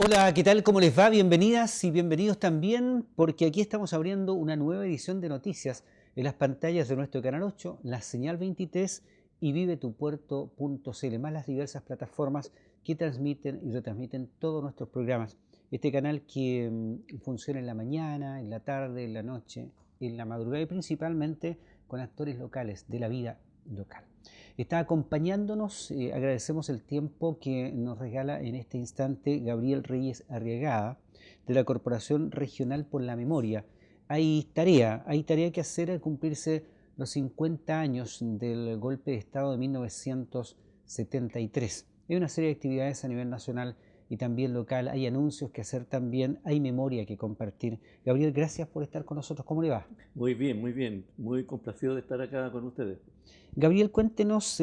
Hola, ¿qué tal? ¿Cómo les va? Bienvenidas y bienvenidos también, porque aquí estamos abriendo una nueva edición de noticias en las pantallas de nuestro canal 8, la señal 23 y vivetupuerto.cl, más las diversas plataformas que transmiten y retransmiten todos nuestros programas. Este canal que funciona en la mañana, en la tarde, en la noche, en la madrugada y principalmente con actores locales de la vida local. Está acompañándonos, agradecemos el tiempo que nos regala en este instante Gabriel Reyes Arriagada, de la Corporación Regional por la Memoria. Hay tarea que hacer al cumplirse los 50 años del golpe de Estado de 1973. Hay una serie de actividades a nivel nacional y también local, hay anuncios que hacer también, hay memoria que compartir. Gabriel, gracias por estar con nosotros. ¿Cómo le va? Muy bien, muy complacido de estar acá con ustedes. Gabriel, cuéntenos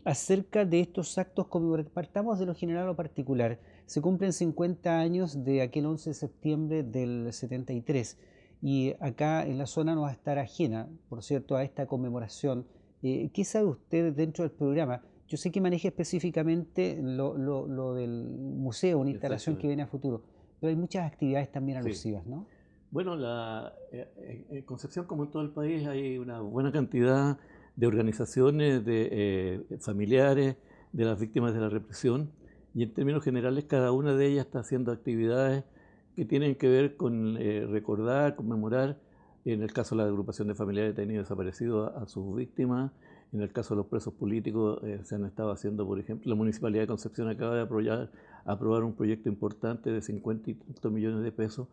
acerca de estos actos conmemorativos. Partamos de lo general a lo particular. Se cumplen 50 años de aquel 11 de septiembre del 73 y acá en la zona no va a estar ajena, por cierto, a esta conmemoración. ¿Qué sabe usted dentro del programa? Yo sé que maneja específicamente lo del museo, una instalación que Exactamente. viene a futuro, pero hay muchas actividades también Sí. alusivas, ¿no? Bueno, en Concepción, como en todo el país, hay una buena cantidad de organizaciones, de familiares de las víctimas de la represión, y en términos generales cada una de ellas está haciendo actividades que tienen que ver con recordar, conmemorar, en el caso de la agrupación de familiares detenidos y desaparecidos, a sus víctimas. En el caso de los presos políticos, se han estado haciendo, por ejemplo, la Municipalidad de Concepción acaba de aprobar un proyecto importante de 50 y tantos millones de pesos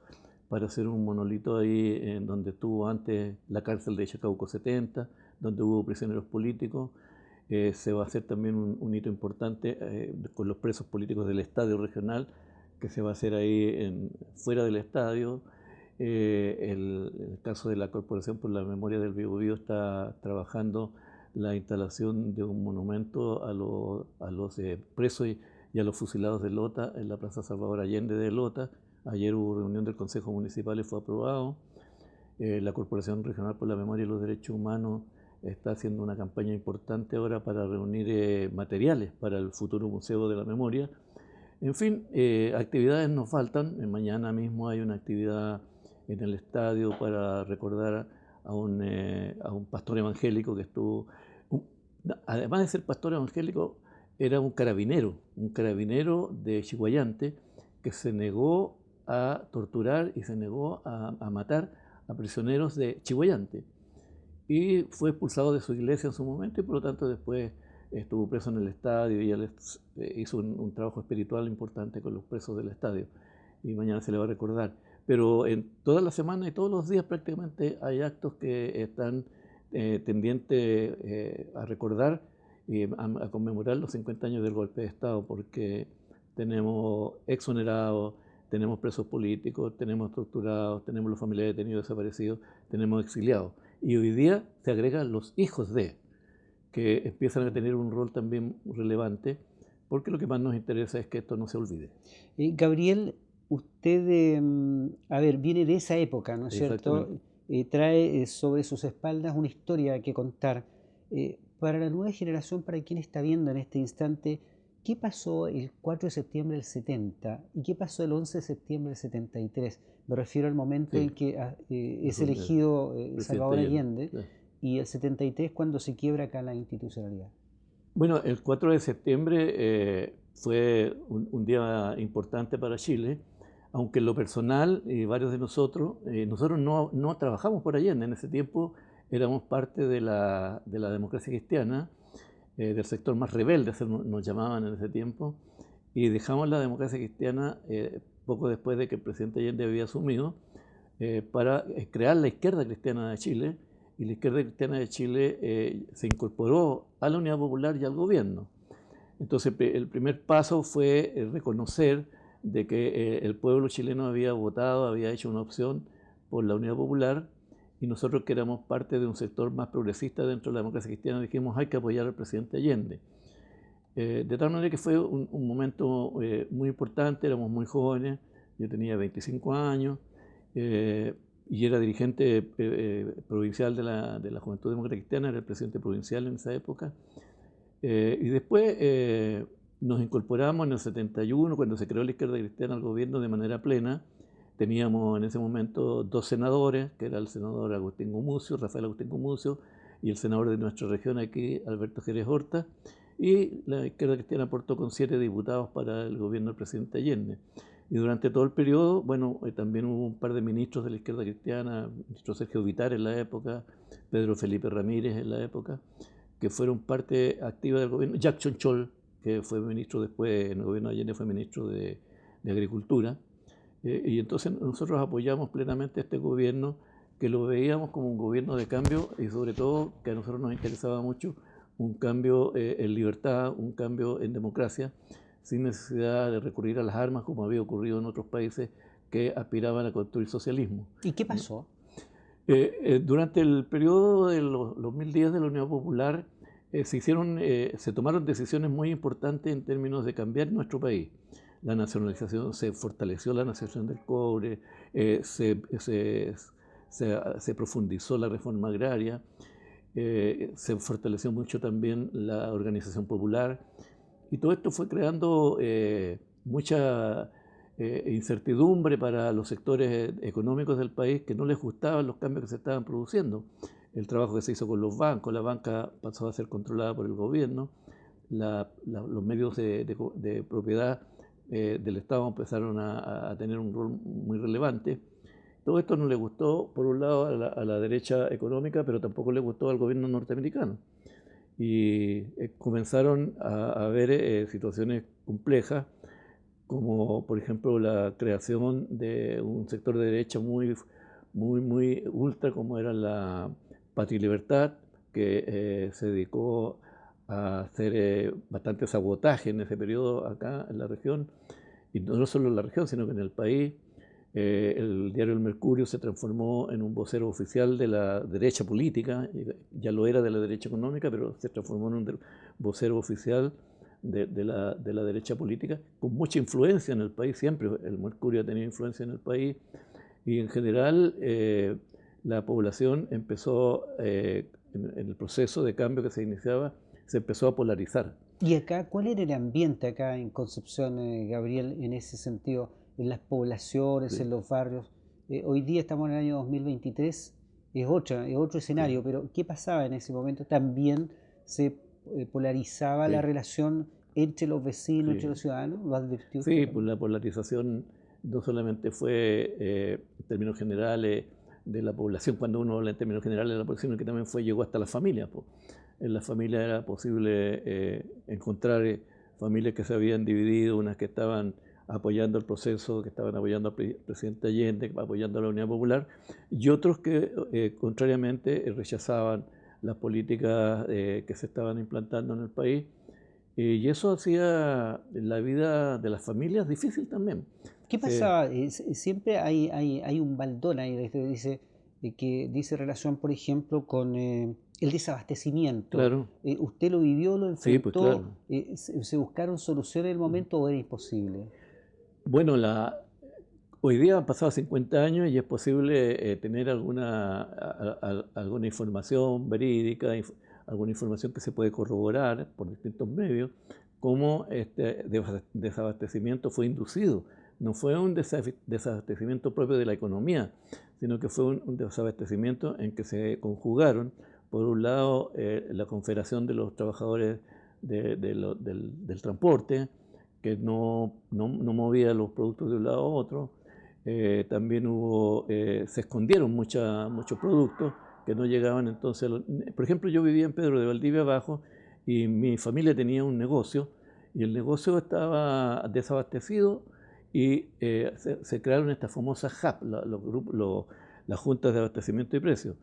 para hacer un monolito ahí en donde estuvo antes la cárcel de Chacabuco 70, donde hubo prisioneros políticos. Se va a hacer también un hito importante con los presos políticos del estadio regional, que se va a hacer ahí fuera del estadio. El caso de la Corporación por la Memoria del Biobío está trabajando la instalación de un monumento a los presos y a los fusilados de Lota en la Plaza Salvador Allende de Lota. Ayer hubo reunión del Consejo Municipal y fue aprobado. La Corporación Regional por la Memoria y los Derechos Humanos está haciendo una campaña importante ahora para reunir materiales para el futuro Museo de la Memoria. En fin, actividades nos faltan. Mañana mismo hay una actividad en el estadio para recordar a un pastor evangélico que estuvo. un- Además de ser pastor evangélico, era un carabinero de Chihuayante que se negó a torturar y se negó a matar a prisioneros de Chihuayante. Y fue expulsado de su iglesia en su momento y por lo tanto después estuvo preso en el estadio y él hizo un trabajo espiritual importante con los presos del estadio. Y mañana se le va a recordar. Pero en toda la semana y todos los días prácticamente hay actos que están tendientes a recordar y a conmemorar los 50 años del golpe de Estado, porque tenemos exonerados, tenemos presos políticos, tenemos torturados, tenemos los familiares detenidos desaparecidos, tenemos exiliados. Y hoy día se agregan los hijos de, que empiezan a tener un rol también relevante, porque lo que más nos interesa es que esto no se olvide. Gabriel, usted, a ver, viene de esa época, ¿no es cierto? Exactamente. Trae sobre sus espaldas una historia que contar. Para la nueva generación, para quien está viendo en este instante, ¿qué pasó el 4 de septiembre del 70 y qué pasó el 11 de septiembre del 73? Me refiero al momento Sí, en que es eso, elegido presidente Salvador Allende. Allende Sí. y el 73 cuando se quiebra acá la institucionalidad. Bueno, el 4 de septiembre fue un día importante para Chile, aunque en lo personal, varios de nosotros, nosotros no trabajamos por Allende. En ese tiempo éramos parte de la democracia cristiana, del sector más rebelde, nos llamaban en ese tiempo, y dejamos la democracia cristiana poco después de que el presidente Allende había asumido, para crear la izquierda cristiana de Chile, y la izquierda cristiana de Chile se incorporó a la Unidad Popular y al gobierno. Entonces el primer paso fue reconocer de que el pueblo chileno había votado, había hecho una opción por la Unidad Popular, y nosotros que éramos parte de un sector más progresista dentro de la democracia cristiana dijimos hay que apoyar al presidente Allende. De tal manera que fue un momento muy importante, éramos muy jóvenes, yo tenía 25 años eh, y era dirigente provincial de la Juventud Demócrata Cristiana, era el presidente provincial en esa época. Y después nos incorporamos en el 71, cuando se creó la izquierda cristiana al gobierno de manera plena. Teníamos en ese momento 2 senadores, que era el senador Agustín Gumucio, Rafael Agustín Gumucio, y el senador de nuestra región aquí, Alberto Jerez Horta, y la izquierda cristiana aportó con 7 diputados para el gobierno del presidente Allende. Y durante todo el periodo, bueno, también hubo un par de ministros de la izquierda cristiana, el ministro Sergio Vitar en la época, Pedro Felipe Ramírez en la época, que fueron parte activa del gobierno. Jackson Chol, que fue ministro después, en el gobierno de Allende fue ministro de Agricultura. Y entonces nosotros apoyamos plenamente a este gobierno, que lo veíamos como un gobierno de cambio y sobre todo que a nosotros nos interesaba mucho un cambio en libertad, un cambio en democracia, sin necesidad de recurrir a las armas como había ocurrido en otros países que aspiraban a construir socialismo. ¿Y qué pasó? Durante el periodo de los 1010 de la Unión Popular se tomaron decisiones muy importantes en términos de cambiar nuestro país. La nacionalización, se fortaleció la nacionalización del cobre, se profundizó la reforma agraria, se fortaleció mucho también la organización popular, y todo esto fue creando mucha incertidumbre para los sectores económicos del país, que no les gustaban los cambios que se estaban produciendo. El trabajo que se hizo con los bancos, la banca pasó a ser controlada por el gobierno, los medios de propiedad del Estado empezaron a tener un rol muy relevante. Todo esto no le gustó, por un lado, a la derecha económica, pero tampoco le gustó al gobierno norteamericano. Y comenzaron a haber situaciones complejas, como por ejemplo la creación de un sector de derecha muy ultra, como era la Patria y Libertad, que se dedicó a hacer bastante sabotaje en ese periodo acá en la región, y no solo en la región, sino que en el país. El diario El Mercurio se transformó en un vocero oficial de la derecha política, ya lo era de la derecha económica, pero se transformó en un vocero oficial de la derecha política, con mucha influencia en el país. Siempre el Mercurio ha tenido influencia en el país, y en general la población empezó, en el proceso de cambio que se iniciaba, se empezó a polarizar. ¿Y acá, cuál era el ambiente acá en Concepción, Gabriel, en ese sentido, en las poblaciones, Sí, en los barrios? Hoy día estamos en el año 2023, es otro escenario, sí. pero ¿qué pasaba en ese momento? También se polarizaba la Sí, relación entre los vecinos, entre los sí. ciudadanos, ¿lo advirtió usted Sí, pues también? la polarización no solamente fue en términos generales de la población, cuando uno habla en términos generales de la población, sino que también llegó hasta las familias, pues. En las familias era posible encontrar familias que se habían dividido, unas que estaban apoyando el proceso, que estaban apoyando al presidente Allende, apoyando a la Unidad Popular, y otros que contrariamente rechazaban las políticas que se estaban implantando en el país, y eso hacía la vida de las familias difícil también. ¿Qué Se- pasaba? Siempre hay un baldón ahí que dice relación, por ejemplo, con el desabastecimiento. claro, ¿Usted lo vivió, lo sí, pues enfrentó? claro. ¿Se buscaron soluciones en el momento o era imposible? Bueno, hoy día han pasado 50 años y es posible tener alguna información verídica, alguna información que se puede corroborar por distintos medios, cómo este desabastecimiento fue inducido. No fue un desabastecimiento propio de la economía, sino que fue un desabastecimiento en que se conjugaron, por un lado, la Confederación de los Trabajadores del Transporte, que no movía los productos de un lado a otro. También se escondieron muchos productos que no llegaban entonces por ejemplo, yo vivía en Pedro de Valdivia Abajo y mi familia tenía un negocio y el negocio estaba desabastecido, y se crearon estas famosas JAP, los grupos, las juntas de abastecimiento y precios.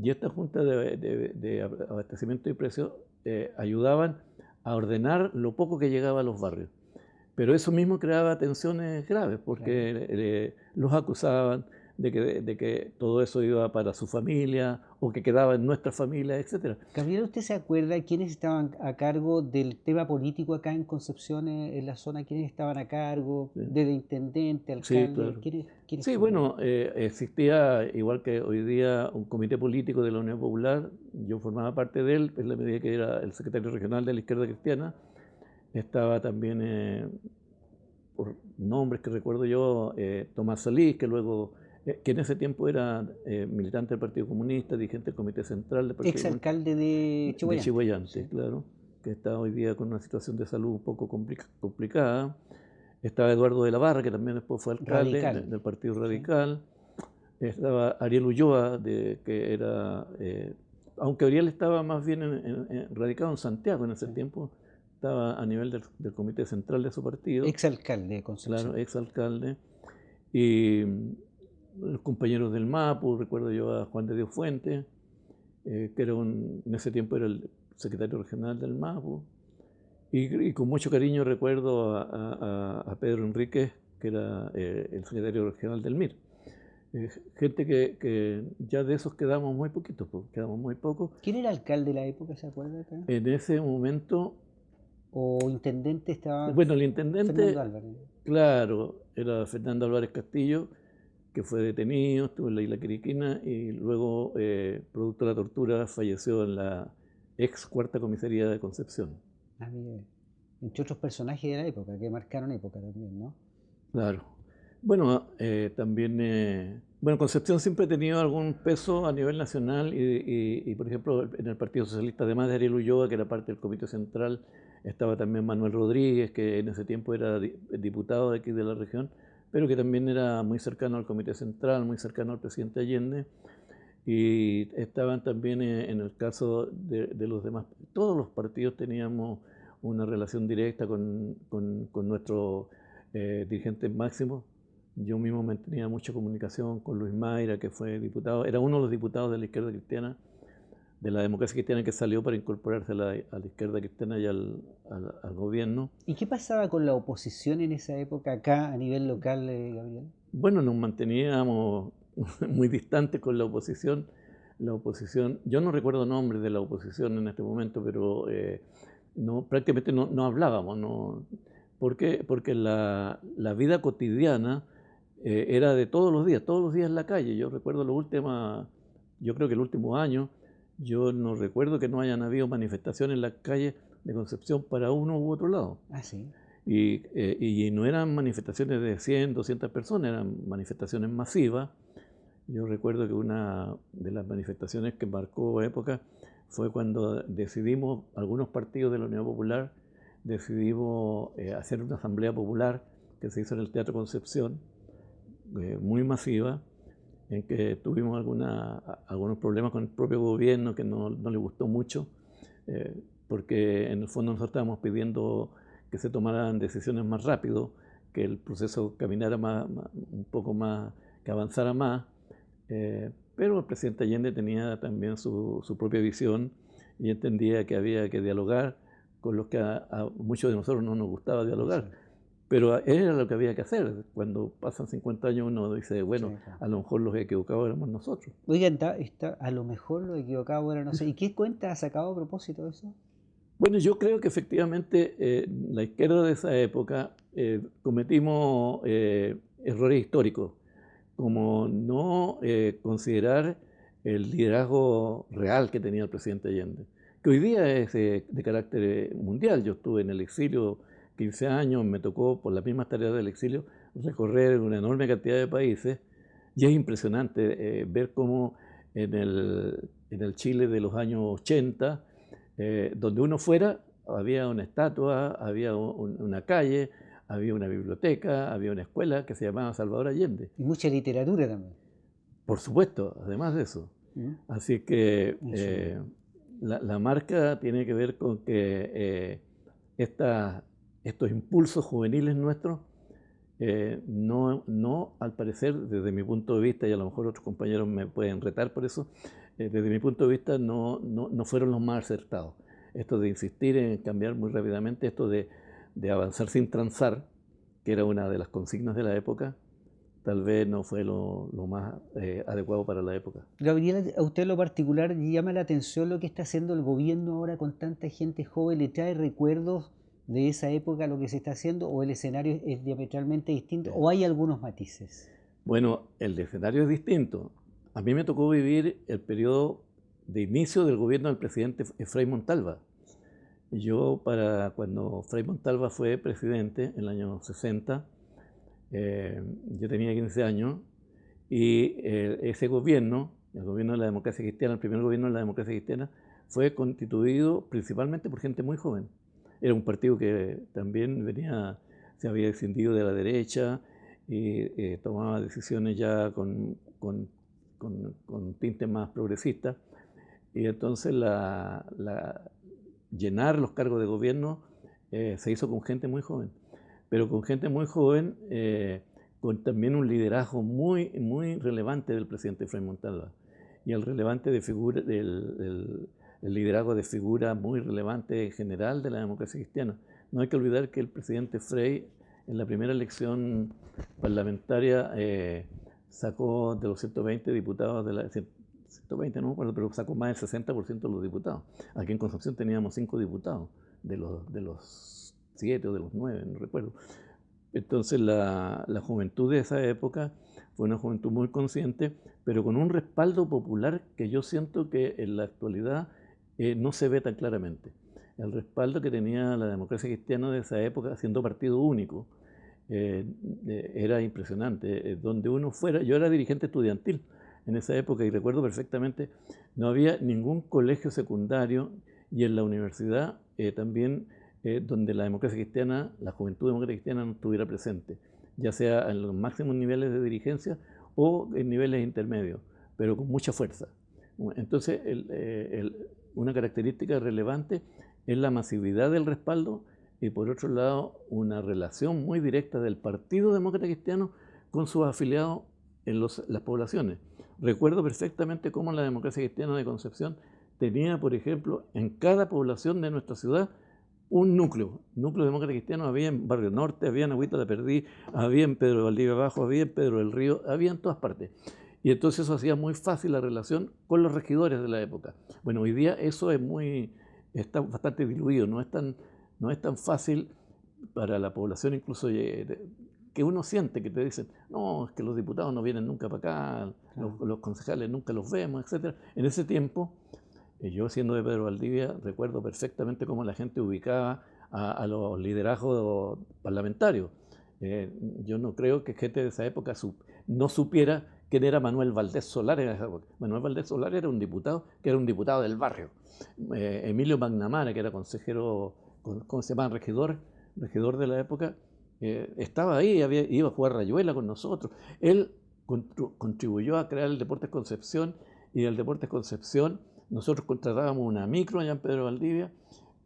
Y estas juntas de abastecimiento y precios ayudaban a ordenar lo poco que llegaba a los barrios. Pero eso mismo creaba tensiones graves, Claro. porque los acusaban de que todo eso iba para su familia o que quedaba en nuestra familia, etc. Gabriel, ¿usted se acuerda quiénes estaban a cargo del tema político acá en Concepción, en la zona? ¿Quiénes estaban a cargo? Sí, Desde intendente, sí, alcalde, claro. ¿quiénes Sí, fueron? bueno, existía, igual que hoy día, un comité político de la Unión Popular. Yo formaba parte de él, en la medida que era el secretario regional de la Izquierda Cristiana. estaba también, por nombres que recuerdo yo, Tomás Salís, que luego, que en ese tiempo era militante del Partido Comunista, dirigente del Comité Central del Partido Comunista, Exalcalde de de Chihuayante. Chihuayante, Sí. claro, que está hoy día con una situación de salud un poco complicada. Estaba Eduardo de la Barra, que también después fue alcalde Radical. del Partido Sí. Radical. Estaba Ariel Ulloa, que era, aunque Ariel estaba más bien radicado en Santiago en ese Sí. tiempo, estaba a nivel del comité central de su partido, Exalcalde de claro, Concepción. exalcalde. Y los compañeros del MAPU, recuerdo yo a Juan de Dios Fuentes, que era en ese tiempo era el secretario regional del MAPU. Y con mucho cariño recuerdo a Pedro Enríquez, que era el secretario regional del MIR. Gente que ya de esos quedamos muy poquitos, pues, quedamos muy pocos. ¿Quién era alcalde de la época, se acuerda acá? En ese momento, ¿O intendente estaba bueno, el Fernando intendente, Álvarez? claro, era Fernando Álvarez Castillo, que fue detenido, estuvo en la isla Quiriquina y luego, producto de la tortura, falleció en la ex cuarta comisaría de Concepción. Ah, mire. Entre otros personajes de la época, que marcaron época también, ¿no? Claro. Bueno, también, bueno, Concepción siempre ha tenido algún peso a nivel nacional y, por ejemplo, en el Partido Socialista, además de Ariel Ulloa, que era parte del Comité Central, estaba también Manuel Rodríguez, que en ese tiempo era diputado de aquí de la región, pero que también era muy cercano al Comité Central, muy cercano al presidente Allende. Y estaban también en el caso de los demás, todos los partidos teníamos una relación directa con nuestro dirigente máximo. Yo mismo mantenía mucha comunicación con Luis Mayra, que fue diputado, era uno de los diputados de la izquierda cristiana, de la democracia cristiana, que salió para incorporarse a la izquierda cristiana y al gobierno. ¿Y qué pasaba con la oposición en esa época acá a nivel local, Gabriel? Bueno, nos manteníamos muy distantes con la oposición. La oposición, yo no recuerdo nombres de la oposición en este momento, pero prácticamente no hablábamos. No. ¿Por qué? Porque la vida cotidiana era de todos los días en la calle. Yo recuerdo yo creo que el último año, yo no recuerdo que no hayan habido manifestaciones en las calles de Concepción para uno u otro lado. Ah, sí. Y no eran manifestaciones de 100, 200 personas, eran manifestaciones masivas. Yo recuerdo que una de las manifestaciones que marcó época fue cuando decidimos, algunos partidos de la Unidad Popular, decidimos hacer una asamblea popular que se hizo en el Teatro Concepción, muy masiva, en que tuvimos algunos problemas con el propio gobierno que no le gustó mucho, porque en el fondo nosotros estábamos pidiendo que se tomaran decisiones más rápido, que el proceso caminara un poco más, que avanzara más, pero el presidente Allende tenía también su propia visión y entendía que había que dialogar con los que a muchos de nosotros no nos gustaba dialogar. Sí. Pero era lo que había que hacer. Cuando pasan 50 años uno dice, bueno, Sí, claro. a lo mejor los equivocados éramos nosotros. Oigan, a lo mejor lo equivocado era, no sé. ¿Y qué cuenta ha sacado a propósito de eso? Bueno, yo creo que efectivamente la izquierda de esa época cometimos errores históricos, como no considerar el liderazgo real que tenía el presidente Allende, que hoy día es de carácter mundial. Yo estuve en el exilio 15 años, me tocó por las mismas tareas del exilio recorrer una enorme cantidad de países y es impresionante ver cómo en el Chile de los años 80, donde uno fuera, había una estatua, había una calle, había una biblioteca, había una escuela que se llamaba Salvador Allende. Y mucha literatura también. Por supuesto, además de eso. ¿Mm? Así que Eso. la marca tiene que ver con que estos impulsos juveniles nuestros, no, al parecer, desde mi punto de vista, y a lo mejor otros compañeros me pueden retar por eso, desde mi punto de vista no fueron los más acertados. Esto de insistir en cambiar muy rápidamente, esto de avanzar sin transar, que era una de las consignas de la época, tal vez no fue lo más adecuado para la época. Gabriela, a usted en lo particular llama la atención lo que está haciendo el gobierno ahora con tanta gente joven. ¿Le trae recuerdos de esa época lo que se está haciendo o el escenario es diametralmente distinto o hay algunos matices? Bueno, el escenario es distinto. A mí me tocó vivir el periodo de inicio del gobierno del presidente Efraín Montalva. Yo, cuando Frei Montalva fue presidente en el año 60, yo tenía 15 años y ese gobierno, el gobierno de la democracia cristiana, el primer gobierno de la democracia cristiana, fue constituido principalmente por gente muy joven. Era un partido que también se había descendido de la derecha y tomaba decisiones ya con tintes más progresistas. Y entonces llenar los cargos de gobierno se hizo con gente muy joven, pero con gente muy joven, con también un liderazgo muy, muy relevante del presidente Frei Montalva. Y el liderazgo de figura muy relevante en general de la democracia cristiana. No hay que olvidar que el presidente Frei, en la primera elección parlamentaria, sacó de los 120 diputados, 120 no me acuerdo, pero sacó más del 60% de los diputados. Aquí en Concepción teníamos 5 diputados, de los 7 o de los 9, no recuerdo. Entonces la juventud de esa época fue una juventud muy consciente, pero con un respaldo popular que yo siento que en la actualidad no se ve tan claramente. El respaldo que tenía la democracia cristiana de esa época, siendo partido único, era impresionante. Donde uno fuera, yo era dirigente estudiantil en esa época y recuerdo perfectamente, no había ningún colegio secundario y en la universidad también donde la democracia cristiana, la juventud democrática cristiana no estuviera presente, ya sea en los máximos niveles de dirigencia o en niveles intermedios, pero con mucha fuerza. Entonces, una característica relevante es la masividad del respaldo y, por otro lado, una relación muy directa del Partido Demócrata Cristiano con sus afiliados en las poblaciones. Recuerdo perfectamente cómo la democracia cristiana de Concepción tenía, por ejemplo, en cada población de nuestra ciudad un núcleo demócrata cristiano. Había en Barrio Norte, había en Agüita la Perdí, había en Pedro de Valdivia Abajo, había en Pedro del Río, había en todas partes. Y entonces eso hacía muy fácil la relación con los regidores de la época. Bueno, hoy día eso está bastante diluido, no es tan fácil para la población, incluso que uno siente que te dicen, no, es que los diputados no vienen nunca para acá, los concejales nunca los vemos, etc. En ese tiempo, yo siendo de Pedro Valdivia, recuerdo perfectamente cómo la gente ubicaba a los liderazgos parlamentarios. Yo no creo que gente de esa época no supiera quién era Manuel Valdés Solar en esa época. Manuel Valdés Solar era un diputado del barrio. Emilio Magnamara, que era consejero, ¿cómo se llama? Regidor de la época, estaba ahí, iba a jugar rayuela con nosotros. Él contribuyó a crear el Deportes Concepción, y el Deportes Concepción nosotros contratábamos una micro allá en Pedro Valdivia,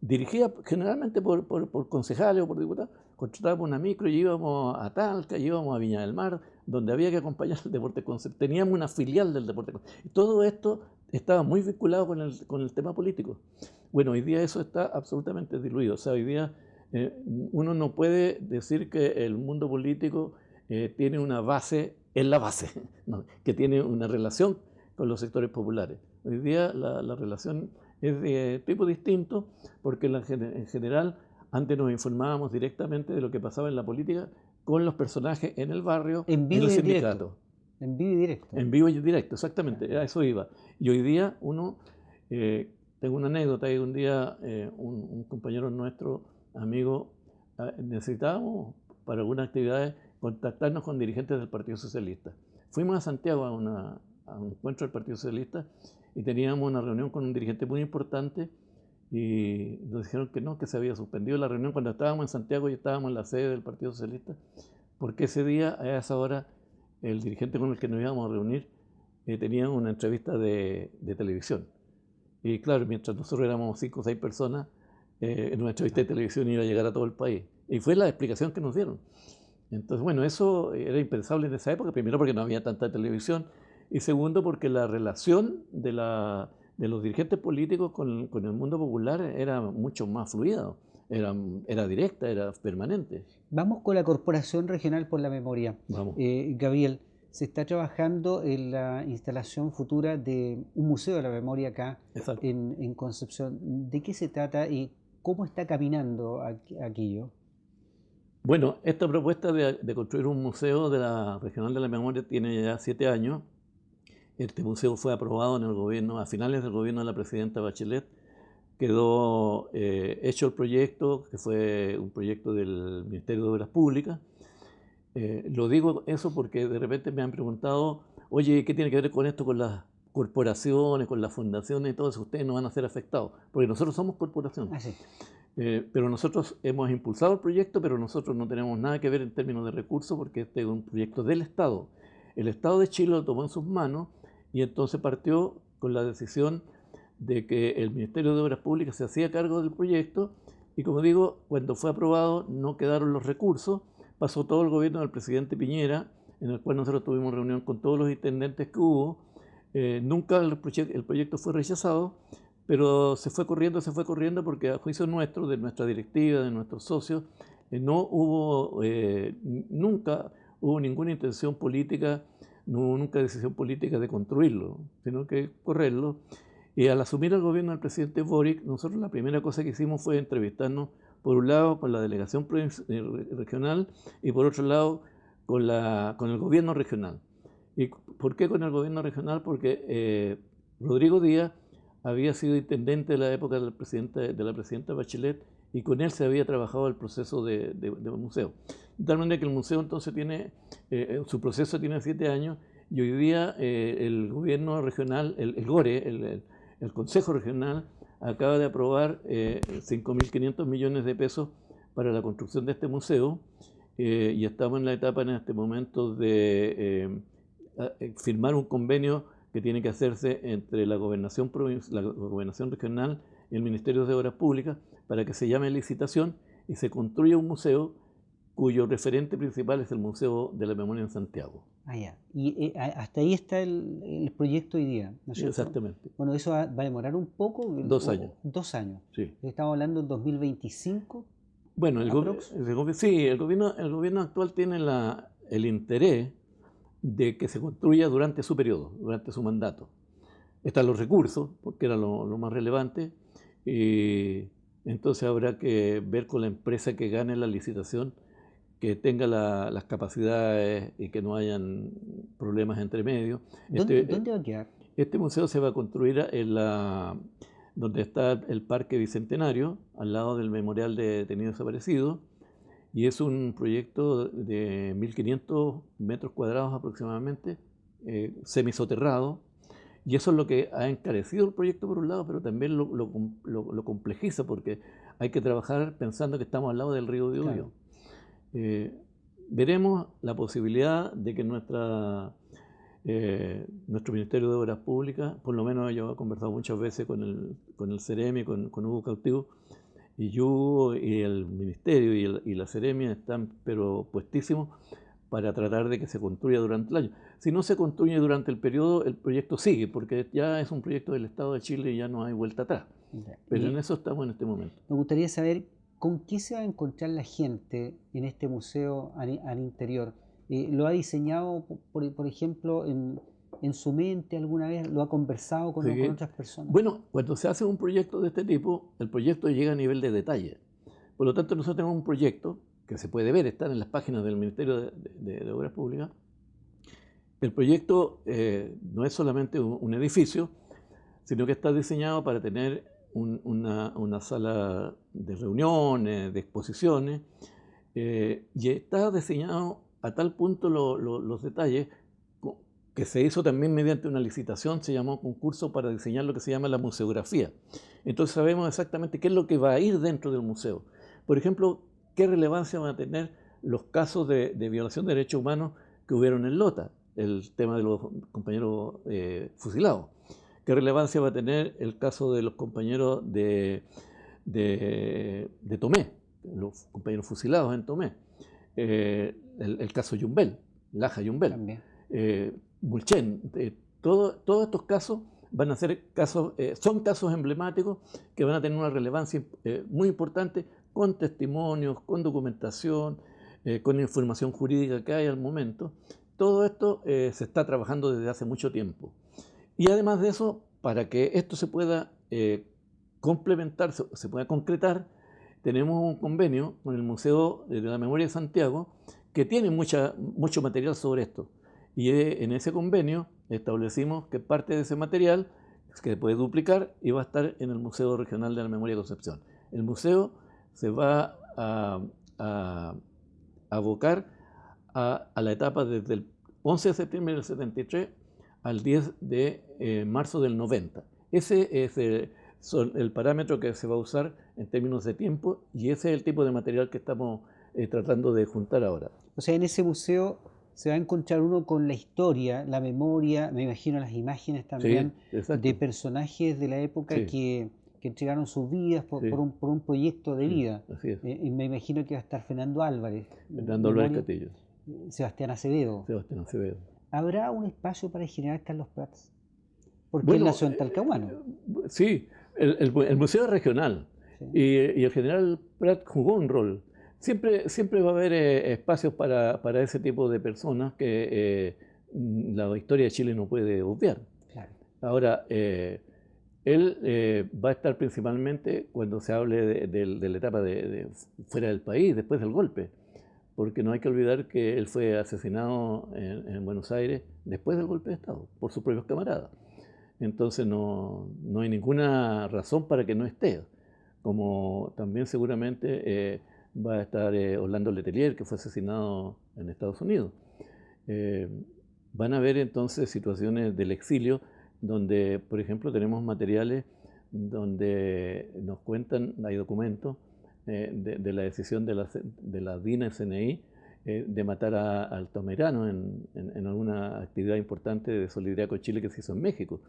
dirigida generalmente por concejales o por diputados. Contratábamos una micro y íbamos a Talca, íbamos a Viña del Mar, donde había que acompañar el Deportes Concepción. Teníamos una filial del Deportes Concepción. Y todo esto estaba muy vinculado con el tema político. Bueno, hoy día eso está absolutamente diluido. O sea, hoy día uno no puede decir que el mundo político tiene una base en la base, ¿no? Que tiene una relación con los sectores populares. Hoy día la relación es de tipo distinto, porque en general antes nos informábamos directamente de lo que pasaba en la política con los personajes en el barrio, en vivo los y en sindicatos. directo. En vivo y directo. En vivo y en directo, exactamente, a eso iba. Y hoy día tengo una anécdota, y un día un compañero nuestro, amigo, necesitábamos para algunas actividades contactarnos con dirigentes del Partido Socialista. Fuimos a Santiago a un encuentro del Partido Socialista y teníamos una reunión con un dirigente muy importante y nos dijeron que no, que se había suspendido la reunión cuando estábamos en Santiago y estábamos en la sede del Partido Socialista, porque ese día, a esa hora, el dirigente con el que nos íbamos a reunir tenía una entrevista de televisión. Y claro, mientras nosotros éramos 5 o 6 personas, en una entrevista de televisión iba a llegar a todo el país. Y fue la explicación que nos dieron. Entonces, bueno, eso era impensable en esa época, primero porque no había tanta televisión, y segundo porque la relación de los dirigentes políticos con el mundo popular era mucho más fluida, era directa, era permanente. Vamos con la Corporación Regional por la Memoria. Vamos. Gabriel, se está trabajando en la instalación futura de un museo de la memoria acá en Concepción. ¿De qué se trata y cómo está caminando aquello? Bueno, esta propuesta de construir un museo de la Regional de la Memoria tiene ya 7 años. Este museo fue aprobado en el gobierno, a finales del gobierno de la presidenta Bachelet, quedó hecho el proyecto, que fue un proyecto del Ministerio de Obras Públicas. Lo digo eso porque de repente me han preguntado, oye, ¿qué tiene que ver con esto, con las corporaciones, con las fundaciones y todo eso? Ustedes no van a ser afectados, porque nosotros somos corporaciones. Ah, sí. Pero nosotros hemos impulsado el proyecto, pero nosotros no tenemos nada que ver en términos de recursos, porque este es un proyecto del Estado. El Estado de Chile lo tomó en sus manos y entonces partió con la decisión de que el Ministerio de Obras Públicas se hacía cargo del proyecto y, como digo, cuando fue aprobado no quedaron los recursos, pasó todo el gobierno del presidente Piñera, en el cual nosotros tuvimos reunión con todos los intendentes que hubo. Nunca el proyecto fue rechazado, pero se fue corriendo porque a juicio nuestro, de nuestra directiva, de nuestros socios, no hubo, nunca hubo ninguna intención política, no hubo nunca decisión política de construirlo, sino que correrlo. Y al asumir el gobierno del presidente Boric, nosotros la primera cosa que hicimos fue entrevistarnos, por un lado, con la delegación regional y por otro lado, con el gobierno regional. ¿Y por qué con el gobierno regional? Porque Rodrigo Díaz había sido intendente de la época de la presidenta Bachelet y con él se había trabajado el proceso de museo. De tal manera que el museo entonces tiene, su proceso tiene 7 años y hoy día el gobierno regional, el GORE, el Consejo Regional, acaba de aprobar 5.500 millones de pesos para la construcción de este museo y estamos en la etapa en este momento de firmar un convenio que tiene que hacerse entre la gobernación regional y el Ministerio de Obras Públicas para que se llame licitación y se construya un museo cuyo referente principal es el Museo de la Memoria en Santiago. Ah, ya. Y hasta ahí está el proyecto hoy día, ¿no es cierto? Exactamente. Bueno, eso va a demorar un poco. 2 años. 2 años. Sí. Estamos hablando en 2025. Bueno, el gobierno actual tiene el interés de que se construya durante su periodo, durante su mandato. Están los recursos, porque era lo más relevante, y entonces habrá que ver con la empresa que gane la licitación, que tenga las capacidades y que no hayan problemas entre medio. ¿Dónde va a quedar? Este museo se va a construir donde está el Parque Bicentenario, al lado del Memorial de Detenidos Desaparecidos, y es un proyecto de 1.500 metros cuadrados aproximadamente, semisoterrado, y eso es lo que ha encarecido el proyecto por un lado, pero también lo complejiza porque hay que trabajar pensando que estamos al lado del río Biobío. Claro. Veremos la posibilidad de que nuestro Ministerio de Obras Públicas, por lo menos yo he conversado muchas veces con el CEREMI, con Hugo Cautivo, y yo y el Ministerio y la Seremi están pero puestísimos para tratar de que se construya durante el año. Si no se construye durante el periodo, el proyecto sigue, porque ya es un proyecto del Estado de Chile y ya no hay vuelta atrás. Pero en eso estamos en este momento. Me gustaría saber con qué se va a encontrar la gente en este museo al interior. ¿Lo ha diseñado, por ejemplo, en su mente alguna vez? ¿Lo ha conversado con otras personas? Bueno, cuando se hace un proyecto de este tipo, el proyecto llega a nivel de detalle. Por lo tanto, nosotros tenemos un proyecto que se puede ver, está en las páginas del Ministerio de Obras Públicas. El proyecto no es solamente un edificio, sino que está diseñado para tener una sala de reuniones, de exposiciones, y está diseñado a tal punto los detalles que se hizo también mediante una licitación, se llamó concurso para diseñar lo que se llama la museografía. Entonces sabemos exactamente qué es lo que va a ir dentro del museo. Por ejemplo, qué relevancia van a tener los casos de violación de derechos humanos que hubieron en Lota, el tema de los compañeros fusilados. ¿Qué relevancia va a tener el caso de los compañeros de Tomé, los compañeros fusilados en Tomé? El caso Yumbel, Laja Yumbel, Mulchen. Todos estos casos van a ser casos, son casos emblemáticos que van a tener una relevancia muy importante, con testimonios, con documentación, con información jurídica que hay al momento. Todo esto se está trabajando desde hace mucho tiempo. Y además de eso, para que esto se pueda complementar, se pueda concretar, tenemos un convenio con el Museo de la Memoria de Santiago que tiene mucho material sobre esto. Y en ese convenio establecimos que parte de ese material que puede duplicar y va a estar en el Museo Regional de la Memoria de Concepción. El museo se va a abocar a la etapa desde el 11 de septiembre del 73 al 10 de marzo del 90. Ese es el parámetro que se va a usar en términos de tiempo y ese es el tipo de material que estamos tratando de juntar ahora. O sea, en ese museo se va a encontrar uno con la historia, la memoria, me imagino las imágenes también de personajes de la época Sí. que entregaron sus vidas por, Sí. por un proyecto de Sí, vida. así es. Y me imagino que va a estar Fernando Álvarez, Fernando Álvarez memoria, Castillo, Sebastián Acevedo. Sebastián Acevedo. ¿Habrá un espacio para el general Carlos Prats? Porque él Bueno, nació en Talcahuano. sí, el museo es regional Sí. y el general Prat jugó un rol. Siempre va a haber espacios para ese tipo de personas que la historia de Chile no puede obviar. Claro. Ahora, él va a estar principalmente cuando se hable de la etapa de fuera del país, después del golpe, porque no hay que olvidar que él fue asesinado en Buenos Aires después del golpe de Estado por sus propios camaradas. Entonces no hay ninguna razón para que no esté. Como también seguramente va a estar Orlando Letelier, que fue asesinado en Estados Unidos. Van a haber entonces situaciones del exilio donde, por ejemplo, tenemos materiales donde nos cuentan, hay documentos de la decisión de la DINA CNI de matar a Altamirano en alguna actividad importante de solidaridad con Chile que se hizo en México.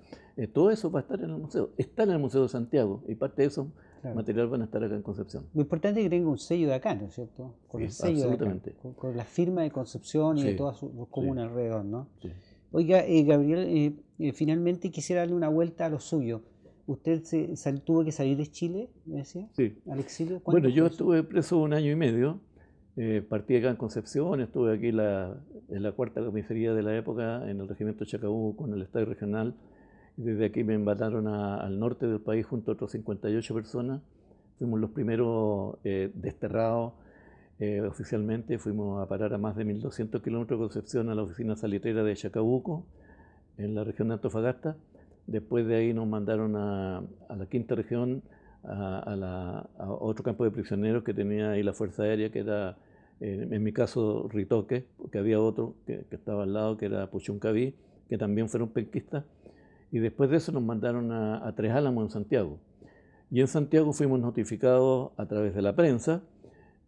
Todo eso va a estar en el museo. Está en el Museo de Santiago y parte de esos materiales van a estar acá en Concepción. Lo importante es que tenga un sello de acá, ¿no es cierto? Con Sí, el sello absolutamente. de acá, con la firma de Concepción y de Sí, todas los comunas alrededor, ¿no? sí. Oiga, Gabriel, finalmente quisiera darle una vuelta a lo suyo. ¿Usted tuvo que salir de Chile, me decía, Sí. al exilio? Bueno, ¿Cuándo yo fue eso? estuve preso 1 año y medio. Partí acá en Concepción, estuve aquí en la cuarta comisaría de la época, en el regimiento Chacabuco, en el estadio regional. Y desde aquí me enviaron al norte del país junto a otras 58 personas. Fuimos los primeros desterrados oficialmente. Fuimos a parar a más de 1.200 kilómetros de Concepción a la oficina salitrera de Chacabuco, en la región de Antofagasta. Después de ahí nos mandaron a la quinta región, a otro campo de prisioneros que tenía ahí la Fuerza Aérea, que era, en mi caso, Ritoque, porque había otro que estaba al lado, que era Puchuncaví, que también fueron penquistas. Y después de eso nos mandaron a Tres Álamos en Santiago. Y en Santiago fuimos notificados a través de la prensa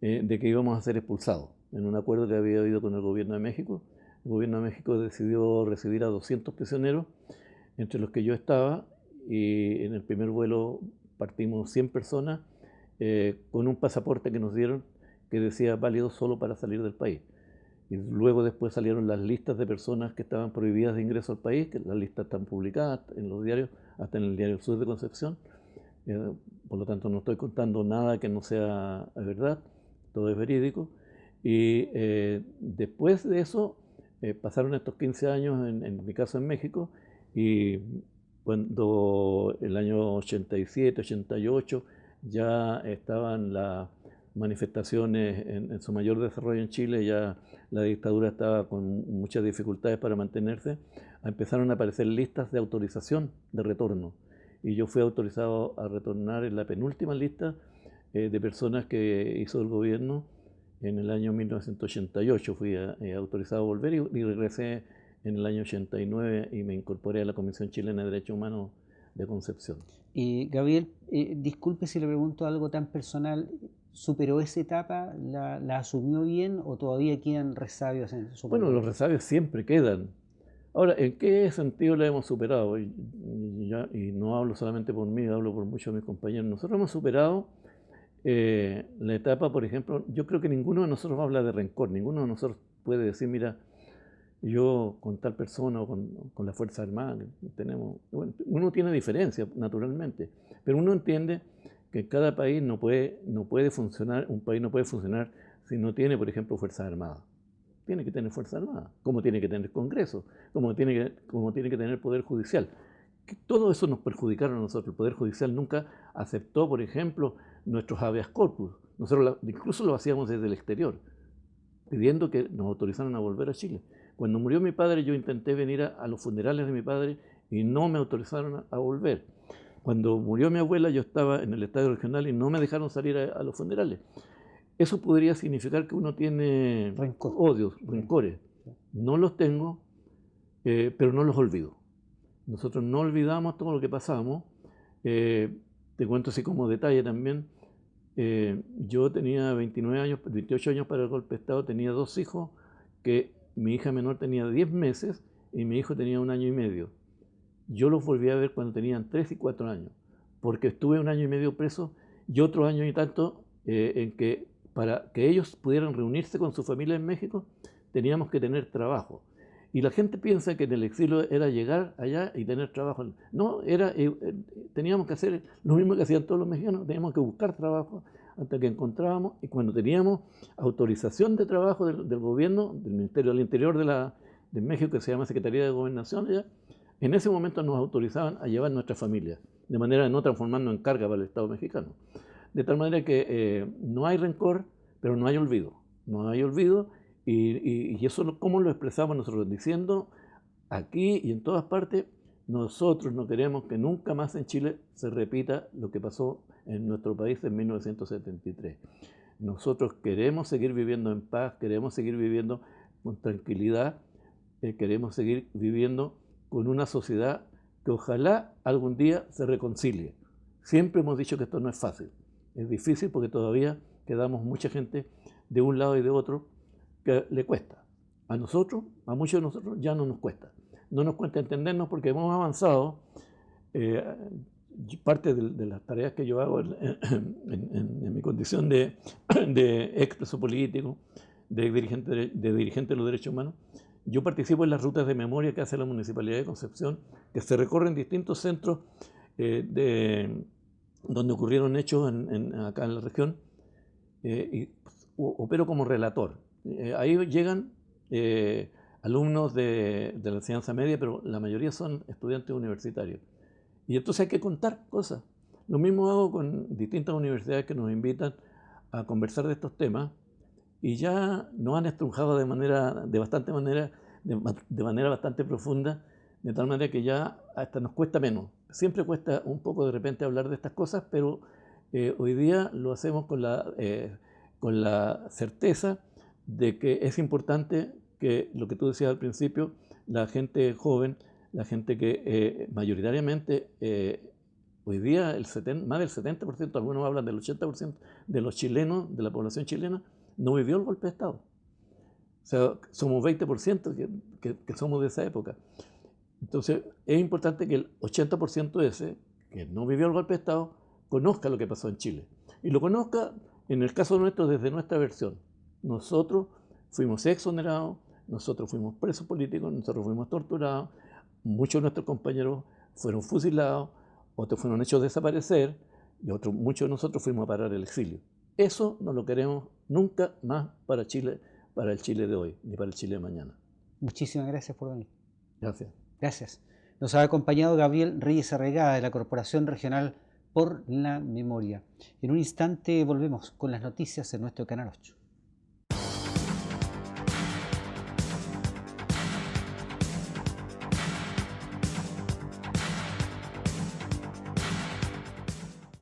de que íbamos a ser expulsados, en un acuerdo que había habido con el gobierno de México. El gobierno de México decidió recibir a 200 prisioneros, entre los que yo estaba, y en el primer vuelo partimos 100 personas con un pasaporte que nos dieron que decía válido solo para salir del país. Y luego después salieron las listas de personas que estaban prohibidas de ingreso al país, que las listas están publicadas en los diarios, hasta en el diario El Sur de Concepción. Por lo tanto no estoy contando nada que no sea verdad, todo es verídico. Y después de eso pasaron estos 15 años, en mi caso en México, y cuando el año 87, 88 ya estaban las manifestaciones en su mayor desarrollo en Chile, ya la dictadura estaba con muchas dificultades para mantenerse, empezaron a aparecer listas de autorización de retorno. Y yo fui autorizado a retornar en la penúltima lista de personas que hizo el gobierno en el año 1988. Fui autorizado a volver y regresé en el año 89 y me incorporé a la Comisión Chilena de Derechos Humanos de Concepción. Gabriel, disculpe si le pregunto algo tan personal. ¿Superó esa etapa? ¿La asumió bien o todavía quedan resabios en su Bueno, memoria? los resabios siempre quedan. Ahora, ¿en qué sentido la hemos superado? Y no hablo solamente por mí, hablo por muchos de mis compañeros. Nosotros hemos superado la etapa, por ejemplo, yo creo que ninguno de nosotros va a hablar de rencor, ninguno de nosotros puede decir, mira, yo con tal persona o con la Fuerza Armada que tenemos, bueno, uno tiene diferencias, naturalmente, pero uno entiende que cada país no puede funcionar, un país no puede funcionar si no tiene, por ejemplo, Fuerzas Armadas. Tiene que tener Fuerza Armada, como tiene que tener Congreso, como tiene que tener Poder Judicial. Que todo eso nos perjudicaron a nosotros. El Poder Judicial nunca aceptó, por ejemplo, nuestros habeas corpus. Nosotros incluso lo hacíamos desde el exterior, pidiendo que nos autorizaran a volver a Chile. Cuando murió mi padre, yo intenté venir a los funerales de mi padre y no me autorizaron a volver. Cuando murió mi abuela, yo estaba en el estadio regional y no me dejaron salir a los funerales. Eso podría significar que uno tiene Rencor. odios, rencores. No los tengo, pero no los olvido. Nosotros no olvidamos todo lo que pasamos. Te cuento así como detalle también. Yo tenía 29 años, 28 años para el golpe de Estado, tenía 2 hijos, que mi hija menor tenía 10 meses y mi hijo tenía 1 año y medio. Yo los volví a ver cuando tenían 3 y 4 años, porque estuve 1 año y medio preso y otro año y tanto en que para que ellos pudieran reunirse con su familia en México, teníamos que tener trabajo. Y la gente piensa que en el exilio era llegar allá y tener trabajo. No, teníamos que hacer lo mismo que hacían todos los mexicanos, teníamos que buscar trabajo hasta que encontrábamos, y cuando teníamos autorización de trabajo del gobierno, del Ministerio del Interior de México, que se llama Secretaría de Gobernación, allá, en ese momento nos autorizaban a llevar nuestra familia, de manera de no transformarnos en carga para el Estado mexicano. De tal manera que no hay rencor, pero no hay olvido. No hay olvido, y eso cómo lo expresamos nosotros, diciendo aquí y en todas partes, nosotros no queremos que nunca más en Chile se repita lo que pasó en nuestro país en 1973. Nosotros queremos seguir viviendo en paz, queremos seguir viviendo con tranquilidad, queremos seguir viviendo con una sociedad que ojalá algún día se reconcilie. Siempre hemos dicho que esto no es fácil. Es difícil porque todavía quedamos mucha gente de un lado y de otro que le cuesta. A nosotros, a muchos de nosotros, ya no nos cuesta. No nos cuesta entendernos porque hemos avanzado. Parte de las tareas que yo hago en mi condición de expreso político, de dirigente de los derechos humanos, yo participo en las rutas de memoria que hace la Municipalidad de Concepción, que se recorren distintos centros donde ocurrieron hechos acá en la región, y opero como relator. Ahí llegan alumnos de la enseñanza media, pero la mayoría son estudiantes universitarios. Y entonces hay que contar cosas. Lo mismo hago con distintas universidades que nos invitan a conversar de estos temas, y ya nos han estrujado de manera bastante profunda, de tal manera que ya hasta nos cuesta menos. Siempre cuesta un poco de repente hablar de estas cosas, pero hoy día lo hacemos con la certeza de que es importante que lo que tú decías al principio, la gente joven, la gente que mayoritariamente hoy día más del 70%, algunos hablan del 80% de los chilenos, de la población chilena, no vivió el golpe de Estado. O sea, somos 20% que somos de esa época. Entonces, es importante que el 80% de ese, que no vivió el golpe de Estado, conozca lo que pasó en Chile. Y lo conozca, en el caso nuestro, desde nuestra versión. Nosotros fuimos exonerados, nosotros fuimos presos políticos, nosotros fuimos torturados, muchos de nuestros compañeros fueron fusilados, otros fueron hechos desaparecer, y muchos de nosotros fuimos a parar el exilio. Eso no lo queremos nunca más para Chile, para el Chile de hoy, ni para el Chile de mañana. Muchísimas gracias por venir. Gracias. Gracias. Nos ha acompañado Gabriel Reyes Arregada, de la Corporación Regional por la Memoria. En un instante volvemos con las noticias en nuestro Canal 8.